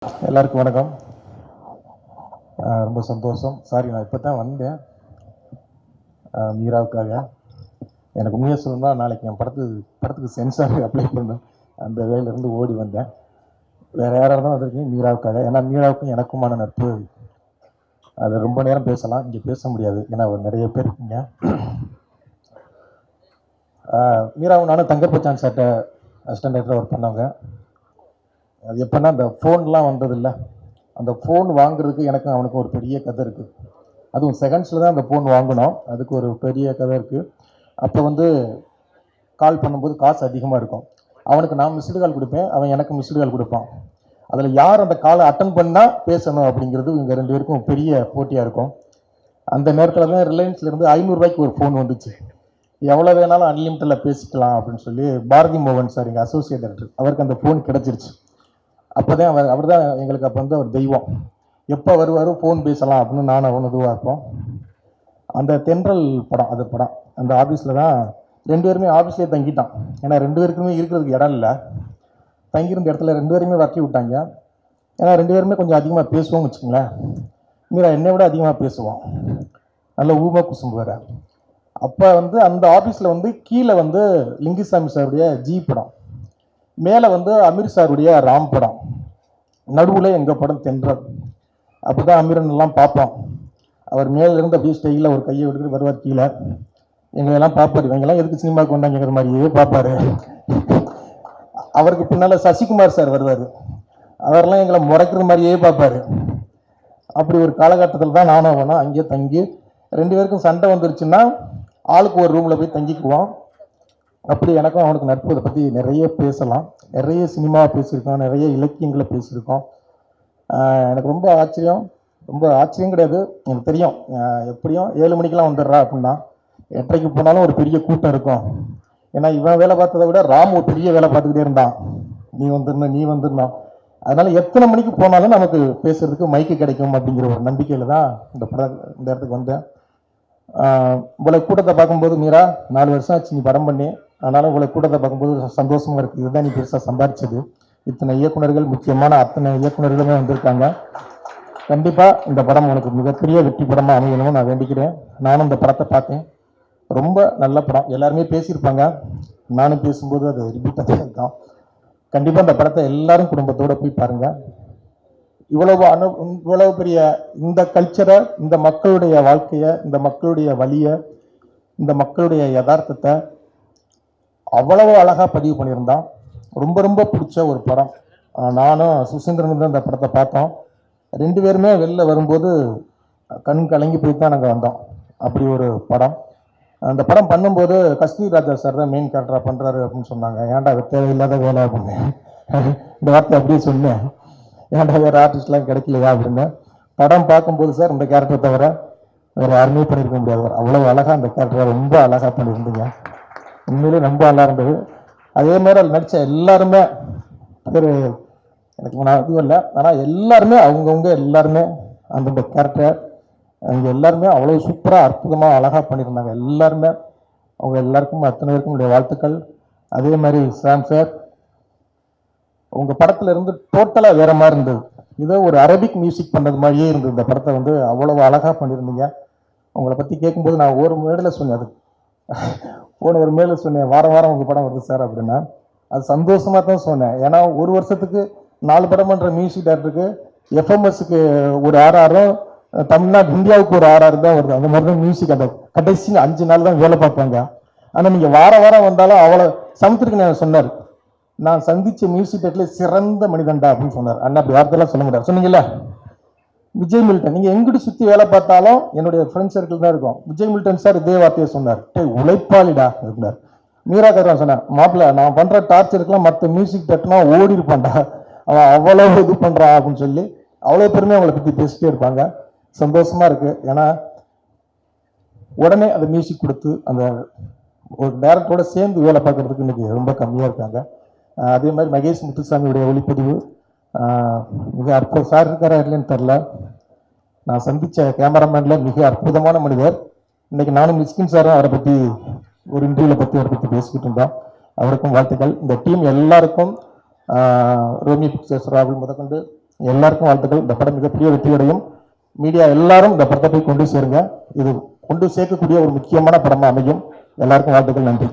எல்லாருக்கும் வணக்கம். ரொம்ப சந்தோஷம். சாரி, நான் இப்போ தான் வந்தேன் மீராவுக்காக. எனக்கு உண்மையாக சொல்லணும்னா, நாளைக்கு என் படத்துக்கு சென்சார் அப்ளை பண்ணேன். அந்த வேலையிலேருந்து ஓடி வந்தேன். வேறு யாராக இருந்தாலும் வந்திருக்கீங்க மீராவுக்காக. ஏன்னா மீராவுக்கும் எனக்குமான நட்பு, அது ரொம்ப நேரம் பேசலாம், இங்கே பேச முடியாது ஏன்னா நிறைய பேர் இருக்கீங்க. மீராவும் நானும் தங்கர்பச்சான் சார்ட்ட அசிஸ்டன்ட் டைரக்டராக ஒர்க் பண்ணவங்க. அது எப்போன்னா அந்த ஃபோன்லாம் வந்தது இல்லை, அந்த ஃபோன் வாங்குறதுக்கு எனக்கும் அவனுக்கும் ஒரு பெரிய கதை இருக்குது. அதுவும் செகண்ட்ஸில் தான் அந்த ஃபோன் வாங்கினோம், அதுக்கு ஒரு பெரிய கதை இருக்குது. அப்போ வந்து கால் பண்ணும்போது காசு அதிகமாக இருக்கும். அவனுக்கு நான் மிஸ்டு கால் கொடுப்பேன், அவன் எனக்கு மிஸ்டு கால் கொடுப்பான். அதில் யார் அந்த காலை அட்டன் பண்ணால் பேசணும் அப்படிங்கிறது இவங்க ரெண்டு பேருக்கும் பெரிய போட்டியாக இருக்கும். அந்த நேரத்தில் தான் ரிலையன்ஸ்லேருந்து 500 ரூபாய்க்கு ஒரு ஃபோன் வந்துச்சு. எவ்வளோ வேணாலும் அன்லிமிட்டடில் பேசிக்கலாம் அப்படின்னு சொல்லி பாரதி மோகன் சார், எங்கள் அசோசியேட் டைரக்டர், அவருக்கு அந்த ஃபோன் கிடச்சிருச்சு. அப்போ தான் அவர் தான் எங்களுக்கு அப்போ வந்து அவர் தெய்வம். எப்போ வருவார் ஃபோன் பேசலாம் அப்படின்னு நான் அவனு இதுவாக இருப்போம். அந்த தென்றல் படம், அது படம் அந்த ஆஃபீஸில் தான் ரெண்டு பேருமே ஆஃபீஸ்லேயே தங்கிட்டான். ஏன்னா ரெண்டு பேருக்குமே இருக்கிறதுக்கு இடம் இல்லை. தங்கியிருந்த இடத்துல ரெண்டு பேருமே வரட்டி விட்டாங்க. ஏன்னா ரெண்டு பேருமே கொஞ்சம் அதிகமாக பேசுவோம்னு வச்சுக்கோங்களேன். மீரா என்னை விட அதிகமாக பேசுவோம், நல்ல ஊமை குசும்பு வேறு. அப்போ வந்து அந்த ஆஃபீஸில் வந்து கீழே வந்து லிங்குசாமி சாருடைய ஜி படம், மேலே வந்து அமீர் சாருடைய ராம் படம், நடுவில் எங்கள் படம் தென்றல். அப்போ தான் அமீரன் எல்லாம் பார்ப்போம். அவர் மேலேருந்து அப்படியே ஸ்டைலில் ஒரு கையை விட்டுக்கிட்டு வருவார் கீழே. எங்களெல்லாம் பார்ப்பார், இவங்கெல்லாம் எதுக்கு சினிமாவுக்கு வந்தாங்கிற மாதிரியே பார்ப்பார். அவருக்கு பின்னால் சசிகுமார் சார் வருவார், அவரெல்லாம் எங்களை முறைக்கிற மாதிரியே பார்ப்பார். அப்படி ஒரு காலகட்டத்தில் தான் நானும் அவனும் அங்கேயே தங்கி, ரெண்டு பேருக்கும் சண்டை வந்துருச்சுன்னா ஆளுக்கு ஒரு ரூமில் போய் தங்கிக்குவோம். அப்படி எனக்கும் அவனுக்கு நட்பு. அதை பற்றி நிறைய பேசலாம், நிறைய சினிமாவை பேசியிருக்கோம், நிறைய இலக்கியங்களை பேசியிருக்கோம். எனக்கு ரொம்ப ஆச்சரியம் கிடையாது, எனக்கு தெரியும். எப்படியும் 7 மணிக்கெலாம் வந்துடுறா அப்படின்னா 8:30 போனாலும் ஒரு பெரிய கூட்டம் இருக்கும். ஏன்னா இவன் வேலை பார்த்ததை விட ராம் ஒரு பெரிய வேலை பார்த்துக்கிட்டே இருந்தான், நீ வந்துருந்தான். அதனால் எத்தனை மணிக்கு போனாலும் நமக்கு பேசுறதுக்கு மைக்கு கிடைக்கும் அப்படிங்கிற ஒரு நம்பிக்கையில் தான் இந்த இடத்துக்கு வந்தேன். இவ்வளோ கூட்டத்தை பார்க்கும்போது, மீரா 4 வருஷம் ஆச்சு நீ படம் பண்ணி, ஆனாலும் இவ்வளோ கூட்டத்தை பார்க்கும்போது சந்தோஷமாக இருக்குது. இதுதான் நீ பெருசாக சம்பாதிச்சது. இத்தனை இயக்குநர்கள், முக்கியமான அத்தனை இயக்குநர்களுமே வந்திருக்காங்க. கண்டிப்பாக இந்த படம் உனக்கு மிகப்பெரிய வெற்றி படமாக அமையணும்னு நான் வேண்டிக்கிறேன். நானும் இந்த படத்தை பார்த்தேன், ரொம்ப நல்ல படம். எல்லாருமே பேசியிருப்பாங்க, நானும் பேசும்போது அது ரிப்பீட்டாக இருக்கும். கண்டிப்பாக இந்த படத்தை எல்லாரும் குடும்பத்தோடு போய் பாருங்கள். இவ்வளவு பெரிய இந்த கல்ச்சரை, இந்த மக்களுடைய வாழ்க்கையை, இந்த மக்களுடைய வழியை, இந்த மக்களுடைய யதார்த்தத்தை அவ்வளவு அழகாக பதிவு பண்ணியிருந்தான். ரொம்ப ரொம்ப பிடிச்ச ஒரு படம். நானும் சுசீந்திரன் தான் இந்த படத்தை பார்த்தோம். ரெண்டு பேருமே வெளில வரும்போது கண் கலங்கி போய் தான் நாங்கள் வந்தோம். அப்படி ஒரு படம். அந்த படம் பண்ணும்போது கஸ்தூரி ராஜா சார் தான் மெயின் கேரக்டராக பண்ணுறாரு அப்படின்னு சொன்னாங்க. ஏன்டா தேவையில்லாத வேலை அப்படின்னு இந்த வார்த்தை அப்படியே சொன்னேன். ஏன்டா வேறு ஆர்டிஸ்ட்லாம் கிடைக்கலையா அப்படின்னு. படம் பார்க்கும்போது சார் இந்த கேரக்டரை தவிர வேறு யாருமே பண்ணியிருக்க முடியாது. அவ்வளோ அழகாக அந்த கேரக்டரை ரொம்ப அழகாக பண்ணியிருந்தீங்க. உண்மையிலே ரொம்ப நல்லா இருந்தது. அதே மாதிரி அதில் நடித்த எல்லாருமே பேர் எனக்கு நான் இதுவும் இல்லை, ஆனால் எல்லாருமே அவங்கவுங்க எல்லாருமே அந்தந்த கேரக்டர் அவங்க எல்லாருமே அவ்வளோ சூப்பராக அற்புதமாக அழகாக பண்ணியிருந்தாங்க. எல்லாருமே அவங்க எல்லாருக்கும் அத்தனை பேருக்கும் என்னுடைய வாழ்த்துக்கள். அதே மாதிரி சாம் சார், உங்கள் படத்தில் இருந்து டோட்டலாக வேறு மாதிரி இருந்தது. இதோ ஒரு அரபிக் மியூசிக் பண்ணுறது மாதிரியே இருந்தது. இந்த படத்தை வந்து அவ்வளோ அழகாக பண்ணியிருந்தீங்க. உங்களை பற்றி கேட்கும்போது நான் ஒரு மேடையில் சொன்னேன், அது ஒரு மேடையில் சொன்னேன், வாரம் வாரம் உங்கள் படம் வருது சார் அப்படின்னா. அது சந்தோஷமாக தான் சொன்னேன். ஏன்னா ஒரு வருஷத்துக்கு 4 படம் பண்ணுற மியூசிக் டைரக்டருக்கு எஃப்எம்எஸ்க்கு ஒரு ஆர்ஆரும், தமிழ்நாடு இந்தியாவுக்கு ஒரு ஆர்ஆர் தான் வருது. அந்த மாதிரி தான் மியூசிக் அந்த கடைசி 5 நாள் தான் வேலை பார்ப்பாங்க. ஆனால் நீங்கள் வாரம் வந்தாலும் அவ்வளோ சமுத்திரக்கு நான் சொன்னார், நான் சந்தித்த மியூசிக் டைரக்டர்ல சிறந்த மனிதன்டா அப்படின்னு சொன்னார். அண்ணா அப்படி வார்த்தையெல்லாம் சொல்ல முடியாது சொன்னீங்கல்ல. விஜய் மில்டன், நீங்கள் எங்கிட்டு சுற்றி வேலை பார்த்தாலும் என்னுடைய ஃப்ரெண்ட் சர்க்கிள் தான் இருக்கும். விஜய் மில்டன் சார் இதே வார்த்தையை சொன்னார், உழைப்பாளிடா அப்படின்னார். மீரா கருவான் சொன்னேன், மாப்பிள்ள நான் பண்ணுற டார்ச்சருக்குலாம் மற்ற மியூசிக் டைரக்டர்லாம் ஓடி இருப்பான்டா, அவன் அவ்வளோ இது பண்ணுறான் அப்படின்னு சொல்லி அவ்வளோ பெருமையாக அவங்களை பற்றி பேசிட்டே இருப்பாங்க. சந்தோஷமாக இருக்குது. ஏன்னா உடனே அந்த மியூசிக் கொடுத்து அந்த ஒரு டேரக்டரோட சேர்ந்து வேலை பார்க்குறதுக்கு இன்றைக்கி ரொம்ப கம்மியாக இருக்காங்க. அதே மாதிரி மகேஷ் முத்துசாமியுடைய ஒளிப்பதிவு மிக அற்புதம். சார் இருக்காரா இல்லைன்னு தெரில, நான் சந்தித்த கேமராமேனில் மிக அற்புதமான மனிதர். இன்றைக்கி நானும் மிஸ்கின் சாரும் அவரை பற்றி ஒரு இன்டர்வியூவில் அவரை பற்றி பேசிக்கிட்டு இருந்தோம். அவருக்கும் வாழ்த்துக்கள். இந்த டீம் எல்லாருக்கும் ரோமி பிக்சர்ஸ் ராகுல் முதற்கொண்டு எல்லாருக்கும் வாழ்த்துக்கள். இந்த படம் மிகப்பெரிய வெற்றியடையும். மீடியா எல்லாரும் இந்த படத்தை போய் கொண்டு சேருங்க. இது கொண்டு சேர்க்கக்கூடிய ஒரு முக்கியமான படமா அமையும். எல்லாருக்கும் வாழ்த்துக்கள். நன்றி.